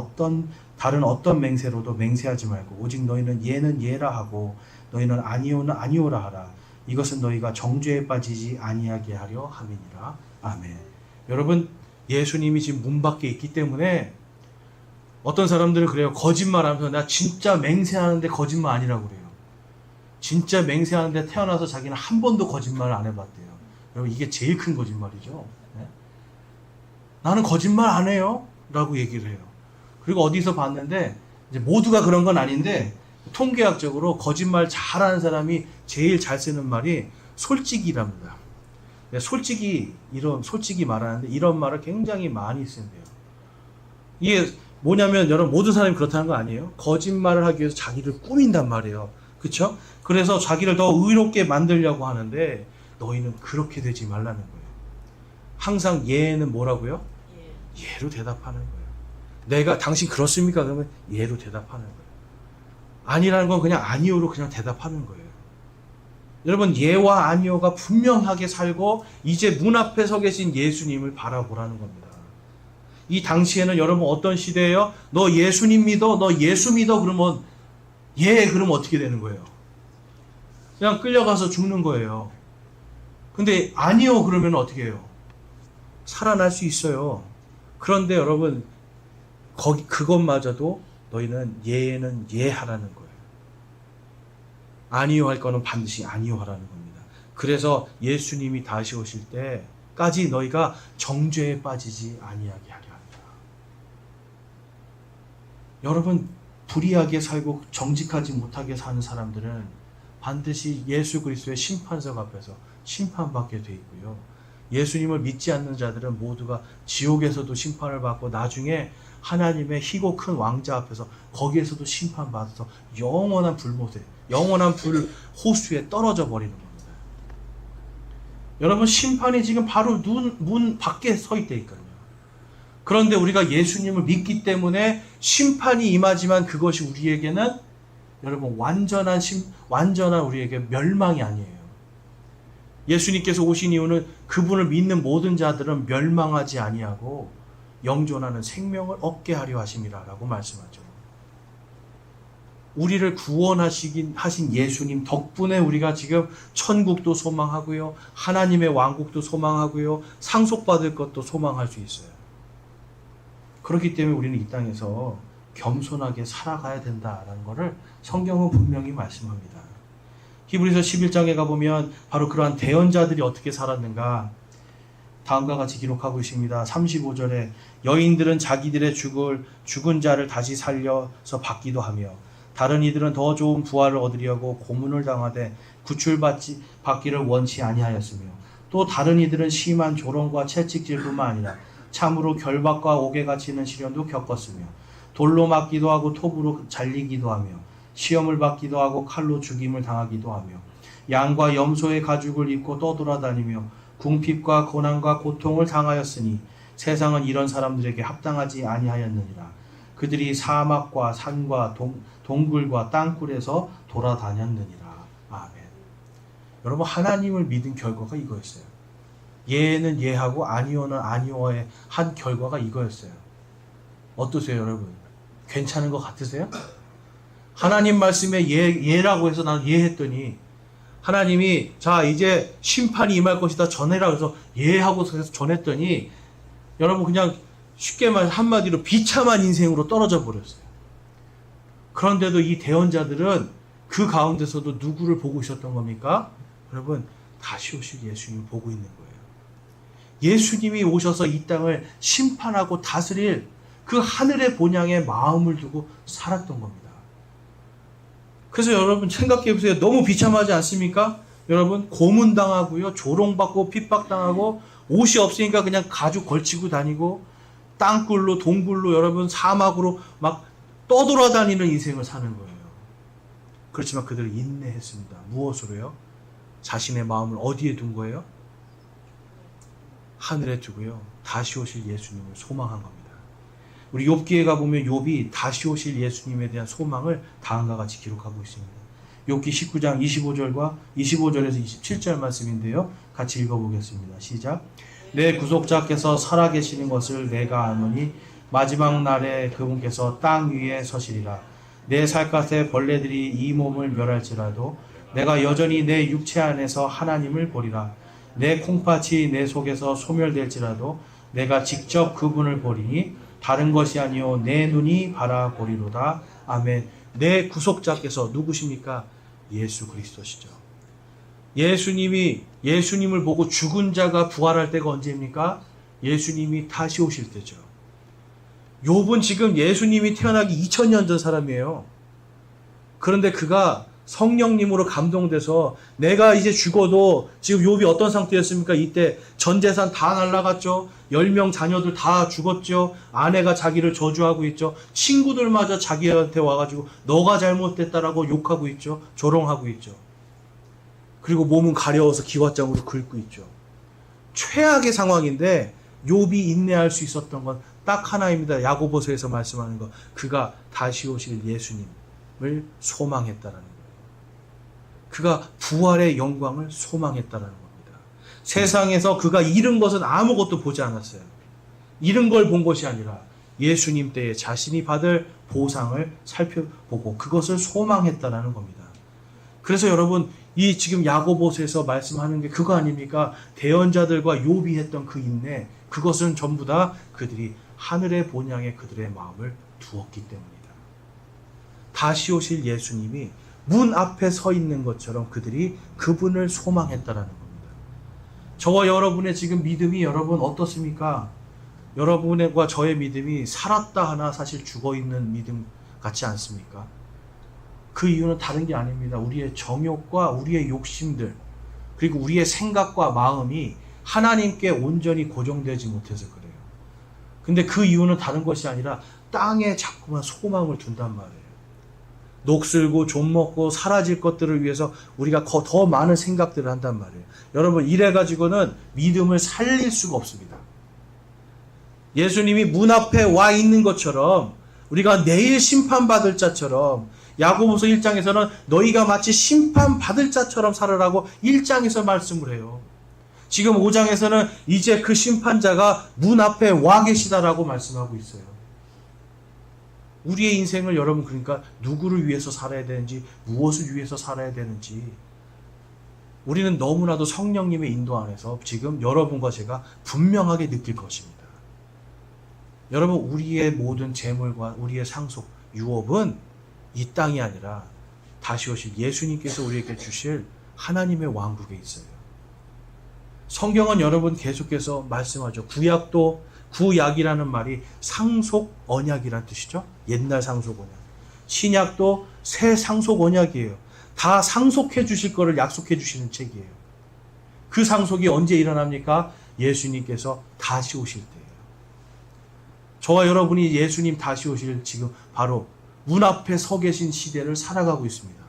다른 어떤 맹세로도 맹세하지 말고 오직 너희는 예는 예라 하고 너희는 아니오는 아니오라 하라. 이것은 너희가 정죄에 빠지지 아니하게 하려 함이니라. 아멘. 여러분 예수님이 지금 문 밖에 있기 때문에 어떤 사람들은 그래요. 거짓말하면서 나 진짜 맹세하는데 거짓말 아니라고 그래요. 진짜 맹세하는데 태어나서 자기는 한 번도 거짓말을 안 해봤대요. 여러분 이게 제일 큰 거짓말이죠. 네? 나는 거짓말 안 해요 라고 얘기를 해요. 그리고 어디서 봤는데 이제 모두가 그런 건 아닌데 통계학적으로 거짓말 잘하는 사람이 제일 잘 쓰는 말이 솔직이랍니다. 솔직히 말하는데 이런 말을 굉장히 많이 쓴대요. 이게 뭐냐면 여러분 모든 사람이 그렇다는 거 아니에요. 거짓말을 하기 위해서 자기를 꾸민단 말이에요. 그렇죠? 그래서 자기를 더 의롭게 만들려고 하는데 너희는 그렇게 되지 말라는 거예요. 항상 예는 뭐라고요? 예로 대답하는 거예요. 당신 그렇습니까? 그러면 예로 대답하는 거예요. 아니라는 건 그냥 아니오로 그냥 대답하는 거예요. 여러분 예와 아니오가 분명하게 살고 이제 문 앞에 서 계신 예수님을 바라보라는 겁니다. 이 당시에는 여러분 어떤 시대예요? 너 예수님 믿어? 너 예수 믿어? 그러면 그러면 어떻게 되는 거예요? 그냥 끌려가서 죽는 거예요. 근데 아니요 그러면 어떻게 해요? 살아날 수 있어요. 그런데 여러분 그것마저도 너희는 예는 예하라는 거예요. 아니요 할 거는 반드시 아니요 하라는 겁니다. 그래서 예수님이 다시 오실 때까지 너희가 정죄에 빠지지 아니하게 하려 합니다. 여러분, 불의하게 살고 정직하지 못하게 사는 사람들은 반드시 예수 그리스도의 심판석 앞에서 심판받게 돼 있고요. 예수님을 믿지 않는 자들은 모두가 지옥에서도 심판을 받고 나중에 하나님의 희고 큰 왕자 앞에서 거기에서도 심판받아서 영원한 불못에, 영원한 불 호수에 떨어져 버리는 겁니다. 여러분, 심판이 지금 바로 문 밖에 서 있다니까요. 그런데 우리가 예수님을 믿기 때문에 심판이 임하지만 그것이 우리에게는 여러분 완전한 우리에게 멸망이 아니에요. 예수님께서 오신 이유는 그분을 믿는 모든 자들은 멸망하지 아니하고 영존하는 생명을 얻게 하려 하심이라라고 말씀하죠. 우리를 하신 예수님 덕분에 우리가 지금 천국도 소망하고요, 하나님의 왕국도 소망하고요, 상속받을 것도 소망할 수 있어요. 그렇기 때문에 우리는 이 땅에서 겸손하게 살아가야 된다라는 것을 성경은 분명히 말씀합니다. 히브리서 11장에 가보면 바로 그러한 대언자들이 어떻게 살았는가 다음과 같이 기록하고 있습니다. 35절에 여인들은 자기들의 죽은 자를 다시 살려서 받기도 하며 다른 이들은 더 좋은 부활을 얻으려고 고문을 당하되 구출받기를 원치 아니하였으며 또 다른 이들은 심한 조롱과 채찍질뿐만 아니라 참으로 결박과 옥에 갇히는 시련도 겪었으며 돌로 맞기도 하고 톱으로 잘리기도 하며 시험을 받기도 하고 칼로 죽임을 당하기도 하며 양과 염소의 가죽을 입고 떠돌아다니며 궁핍과 고난과 고통을 당하였으니 세상은 이런 사람들에게 합당하지 아니하였느니라. 그들이 사막과 산과 동굴과 땅굴에서 돌아다녔느니라. 아멘. 여러분, 하나님을 믿은 결과가 이거였어요. 예는 예하고 아니오는 아니오의 한 결과가 이거였어요. 어떠세요, 여러분? 괜찮은 것 같으세요? 하나님 말씀에 예라고 해서 난 예했더니 하나님이 자 이제 심판이 임할 것이다 전해라 그래서 예하고 해서 전했더니 여러분 그냥 쉽게 말 한마디로 비참한 인생으로 떨어져 버렸어요. 그런데도 이 대언자들은 그 가운데서도 누구를 보고 있었던 겁니까? 여러분, 다시 오실 예수님을 보고 있는 거예요. 예수님이 오셔서 이 땅을 심판하고 다스릴 그 하늘의 본향에 마음을 두고 살았던 겁니다. 그래서 여러분 생각해 보세요. 너무 비참하지 않습니까? 여러분, 고문당하고요, 조롱받고 핍박당하고 옷이 없으니까 그냥 가죽 걸치고 다니고 땅굴로 동굴로 여러분 사막으로 막 떠돌아다니는 인생을 사는 거예요. 그렇지만 그들은 인내했습니다. 무엇으로요? 자신의 마음을 어디에 둔 거예요? 하늘에 두고요, 다시 오실 예수님을 소망한 겁니다. 우리 욥기에 가보면 욥이 다시 오실 예수님에 대한 소망을 다음과 같이 기록하고 있습니다. 욥기 19장 25절에서 27절 말씀인데요. 같이 읽어보겠습니다. 시작. 내 구속자께서 살아계시는 것을 내가 아노니 마지막 날에 그분께서 땅 위에 서시리라. 내 살갗의 벌레들이 이 몸을 멸할지라도 내가 여전히 내 육체 안에서 하나님을 보리라. 내 콩팥이 내 속에서 소멸될지라도 내가 직접 그분을 보리니 다른 것이 아니요 내 눈이 바라보리로다. 아멘. 내 구속자께서 누구십니까? 예수 그리스도시죠. 예수님을 보고 죽은 자가 부활할 때가 언제입니까? 예수님이 다시 오실 때죠. 욥은 지금 예수님이 태어나기 2000년 전 사람이에요. 그런데 그가 성령님으로 감동돼서 내가 이제 죽어도 지금 욥이 어떤 상태였습니까? 이때 전 재산 다 날라갔죠. 10명 자녀들 다 죽었죠. 아내가 자기를 저주하고 있죠. 친구들마저 자기한테 와가지고 너가 잘못됐다라고 욕하고 있죠. 조롱하고 있죠. 그리고 몸은 가려워서 기왓장으로 긁고 있죠. 최악의 상황인데 욥이 인내할 수 있었던 건 딱 하나입니다. 야고보서에서 말씀하는 거. 그가 다시 오실 예수님을 소망했다라는 거예요. 그가 부활의 영광을 소망했다라는 겁니다. 세상에서 그가 잃은 것은 아무것도 보지 않았어요. 잃은 걸 본 것이 아니라 예수님 때에 자신이 받을 보상을 살펴보고 그것을 소망했다라는 겁니다. 그래서 여러분, 이 지금 야고보서에서 말씀하는 게 그거 아닙니까? 대언자들과 욥이 했던 그 인내, 그것은 전부 다 그들이 하늘의 본향에 그들의 마음을 두었기 때문이다. 다시 오실 예수님이 문 앞에 서 있는 것처럼 그들이 그분을 소망했다라는 겁니다. 저와 여러분의 지금 믿음이 여러분 어떻습니까? 여러분과 저의 믿음이 살았다 하나 사실 죽어있는 믿음 같지 않습니까? 그 이유는 다른 게 아닙니다. 우리의 정욕과 우리의 욕심들, 그리고 우리의 생각과 마음이 하나님께 온전히 고정되지 못해서 그래요. 근데 그 이유는 다른 것이 아니라 땅에 자꾸만 소망을 둔단 말이에요. 녹슬고 좀먹고 사라질 것들을 위해서 우리가 더 많은 생각들을 한단 말이에요. 여러분, 이래가지고는 믿음을 살릴 수가 없습니다. 예수님이 문 앞에 와 있는 것처럼 우리가 내일 심판받을 자처럼, 야고보서 1장에서는 너희가 마치 심판받을 자처럼 살으라고 1장에서 말씀을 해요. 지금 5장에서는 이제 그 심판자가 문 앞에 와 계시다라고 말씀하고 있어요. 우리의 인생을 여러분, 그러니까 누구를 위해서 살아야 되는지, 무엇을 위해서 살아야 되는지 우리는 너무나도 성령님의 인도 안에서 지금 여러분과 제가 분명하게 느낄 것입니다. 여러분, 우리의 모든 재물과 우리의 상속, 유업은 이 땅이 아니라 다시 오실 예수님께서 우리에게 주실 하나님의 왕국에 있어요. 성경은 여러분 계속해서 말씀하죠. 구약이라는 말이 상속 언약이란 뜻이죠. 옛날 상속 언약. 신약도 새 상속 언약이에요. 다 상속해 주실 거를 약속해 주시는 책이에요. 그 상속이 언제 일어납니까? 예수님께서 다시 오실 때예요. 저와 여러분이 예수님 다시 오실 지금 바로 문 앞에 서 계신 시대를 살아가고 있습니다.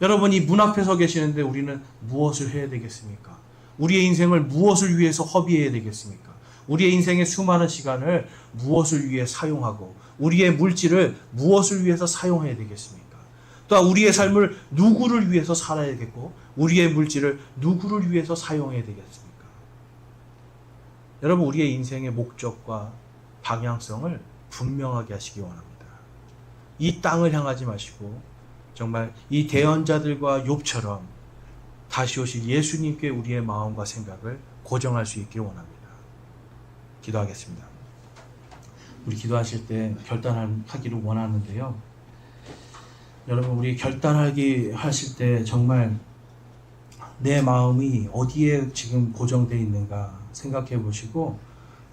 여러분, 이 문 앞에 서 계시는데 우리는 무엇을 해야 되겠습니까? 우리의 인생을 무엇을 위해서 허비해야 되겠습니까? 우리의 인생의 수많은 시간을 무엇을 위해 사용하고 우리의 물질을 무엇을 위해서 사용해야 되겠습니까? 또한 우리의 삶을 누구를 위해서 살아야겠고 우리의 물질을 누구를 위해서 사용해야 되겠습니까? 여러분, 우리의 인생의 목적과 방향성을 분명하게 하시기 원합니다. 이 땅을 향하지 마시고 정말 이 대언자들과 욥처럼 다시 오실 예수님께 우리의 마음과 생각을 고정할 수 있기를 원합니다. 기도하겠습니다. 우리 기도하실 때 결단하기를 원하는데요. 여러분, 우리 결단하기 하실 때 정말 내 마음이 어디에 지금 고정되어 있는가 생각해 보시고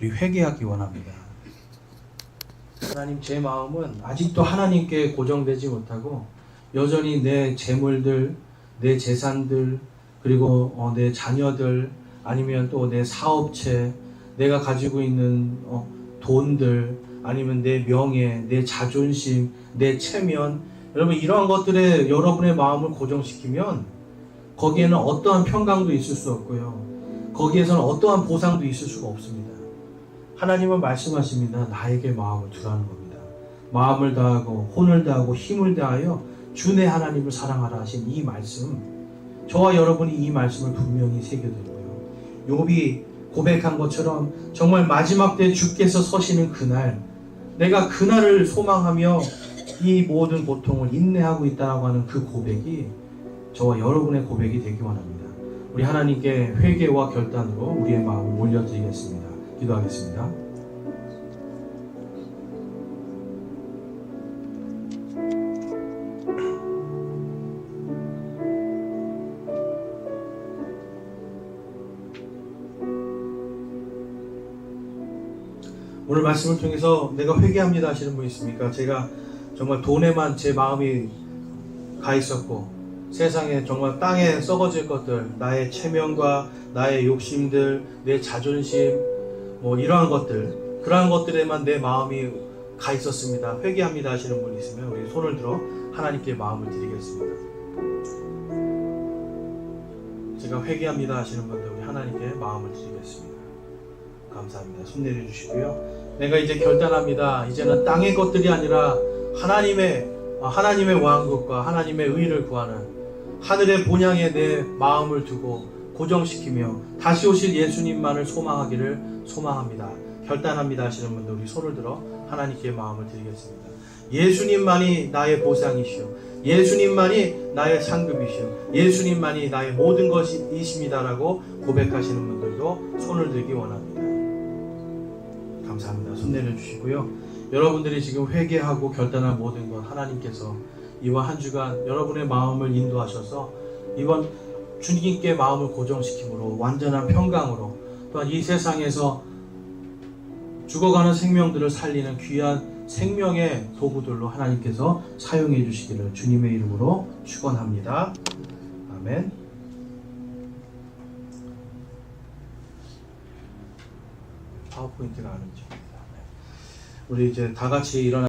우리 회개하기 원합니다. 하나님, 제 마음은 아직도 하나님께 고정되지 못하고 여전히 내 재물들, 내 재산들, 그리고 내 자녀들, 아니면 또 내 사업체, 내가 가지고 있는 돈들, 아니면 내 명예, 내 자존심, 내 체면, 여러분, 이러한 것들에 여러분의 마음을 고정시키면 거기에는 어떠한 평강도 있을 수 없고요, 거기에서는 어떠한 보상도 있을 수가 없습니다. 하나님은 말씀하십니다. 나에게 마음을 두라는 겁니다. 마음을 다하고 혼을 다하고 힘을 다하여 주 내 하나님을 사랑하라 하신 이 말씀, 저와 여러분이 이 말씀을 분명히 새겨들고요, 욥이 고백한 것처럼 정말 마지막 때 주께서 서시는 그날, 내가 그날을 소망하며 이 모든 고통을 인내하고 있다라고 하는 그 고백이 저와 여러분의 고백이 되기 원합니다. 우리 하나님께 회개와 결단으로 우리의 마음을 올려드리겠습니다. 기도하겠습니다. 오늘 말씀을 통해서 내가 회개합니다 하시는 분 있습니까? 제가 정말 돈에만 제 마음이 가 있었고 세상에 정말 땅에 썩어질 것들, 나의 체면과 나의 욕심들, 내 자존심, 이러한 것들, 그러한 것들에만 내 마음이 가 있었습니다. 회개합니다 하시는 분이 있으면 우리 손을 들어 하나님께 마음을 드리겠습니다. 제가 회개합니다 하시는 분들 우리 하나님께 마음을 드리겠습니다. 감사합니다. 손 내려주시고요. 내가 이제 결단합니다. 이제는 땅의 것들이 아니라 하나님의 왕국과 하나님의 의를 구하는 하늘의 본향에 내 마음을 두고 고정시키며 다시 오실 예수님만을 소망하기를 소망합니다. 결단합니다 하시는 분들 우리 손을 들어 하나님께 마음을 드리겠습니다. 예수님만이 나의 보상이시오, 예수님만이 나의 상급이시오, 예수님만이 나의 모든 것이십니다라고 고백하시는 분들도 손을 들기 원합니다. 감사합니다. 손 내려주시고요. 여러분들이 지금 회개하고 결단한 모든 것 하나님께서 이번 한 주간 여러분의 마음을 인도하셔서 이번 주님께 마음을 고정시킴으로 완전한 평강으로 또한 이 세상에서 죽어가는 생명들을 살리는 귀한 생명의 도구들로 하나님께서 사용해 주시기를 주님의 이름으로 축원합니다. 아멘. 파워포인트가 아니죠. 우리 이제 다 같이 일어나